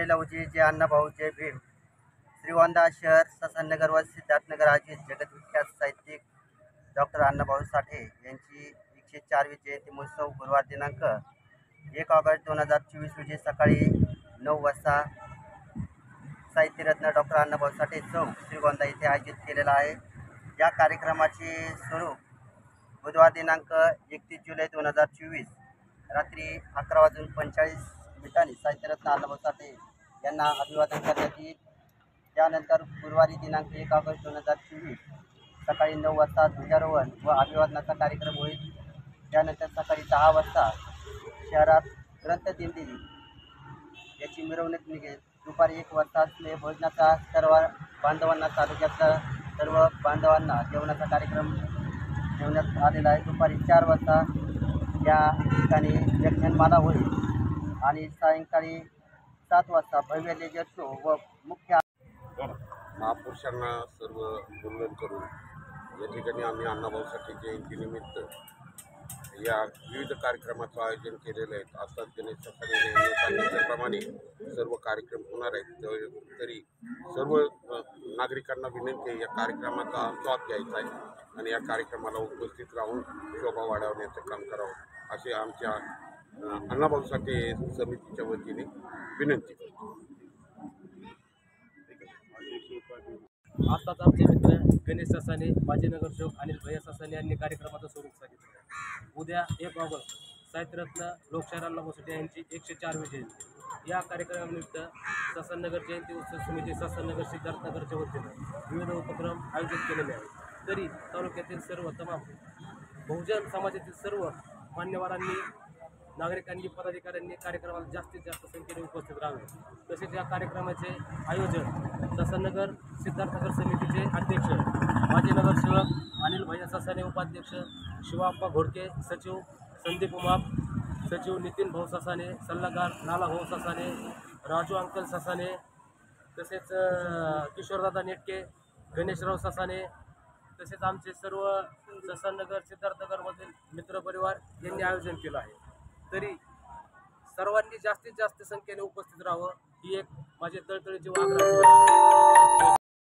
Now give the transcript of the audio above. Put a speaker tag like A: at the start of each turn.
A: लवजी जय अण्णाभाऊ जय भीम। श्रीगोंदा शहर ससाननगर व सिद्धार्थनगर आयोजित जगद्विख्यात साहित्यिक डॉक्टर अण्णाभाऊ साठे यांची 104वी जयंती महोत्सव गुरुवार दिनांक 1 ऑगस्ट 2024 रोजी सकाळी 9 वाजता साहित्यरत्न डॉक्टर अण्णाभाऊ साठे चौक श्रीगोंदा येथे आयोजित केलेला आहे। या कार्यक्रमाचे स्वरूप बुधवार दिनांक 31 जुलै 2024 रात्री 11:45 साहित्यरत्न अण्णाभाऊ साठे यांना अभिवादन करण्यात येईल। त्यानंतर गुरुवारी दिनांक 1 ऑगस्ट 2024 सकाळी 9 वाजता ध्वजारोहण व अभिवादनाचा कार्यक्रम होईल। त्यानंतर सकाळी 10 वाजता शहरात ग्रंथदिंडी याची मिरवणूक निघेल। दुपारी 1 वाजता भोजनाचा सर्व बांधवांना तालुक्यातल्या सर्व बांधवांना जेवणाचा कार्यक्रम ठेवण्यात आलेला आहे। दुपारी 4 वाजता या ठिकाणी व्याख्यानमाला होईल आणि सायंकाळी 7 वाजता भव्य लेजर शो व मुख्य
B: महापुरुषांना सर्व वंदन करून या ठिकाणी आम्ही अण्णाभाऊ साठे जयंतीनिमित्त या विविध कार्यक्रमाचं आयोजन केलेलं आहे। आता गणेश यांनी सांगितल्याप्रमाणे सर्व कार्यक्रम होणार आहेत। तरी सर्व नागरिकांना विनंती आहे या कार्यक्रमाचा आस्वाद घ्यायचा आहे आणि या कार्यक्रमाला उपस्थित राहून शोभा वाढवण्याचं काम करावं असे आमच्या अण्णाभाऊ साठे समितीच्या वतीने विनंती करतो।
C: आताच आमचे मित्र गणेश ससाने, माजी नगरसेवक अनिल भैया ससाने यांनी कार्यक्रमाचं स्वरूप सांगितलं। उद्या 1 ऑगस्ट साहित्यरत्न लोकशाहीर अण्णाभाऊ साठे यांची 104वी जयंती। या कार्यक्रमानिमित्त ससाननगर जयंती उत्सव समिती ससाननगर सिद्धार्थनगरच्या वतीनं विविध उपक्रम आयोजित केलेले आहेत। तरी तालुक्यातील सर्व तमाम बहुजन समाजातील सर्व मान्यवरांनी, नागरिकांनी, पदाधिकाऱ्यांनी कार्यक्रमाला जास्तीत जास्त संख्येने उपस्थित राहावे। तसेच या कार्यक्रमाचे आयोजन ससाननगर सिद्धार्थनगर समितीचे अध्यक्ष माजी नगरसेवक अनिल भैया ससाने, उपाध्यक्ष शिवाप्पा घोडके, सचिव संदीप उमाप, सचिव नितीन भाऊ ससाने, सल्लागार लाला भाऊ ससाने, राजू अंकल ससाने, तसेच किशोरदादा नेटके, गणेशराव ससाने, तसेच आमचे सर्व ससाननगर सिद्धार्थनगरमधील मित्रपरिवार यांनी आयोजन केलं आहे। तरी सर्वांनी जास्तीत जास्त संख्येने उपस्थित राहावं ही एक माझी तळतळीची आग्रह आहे।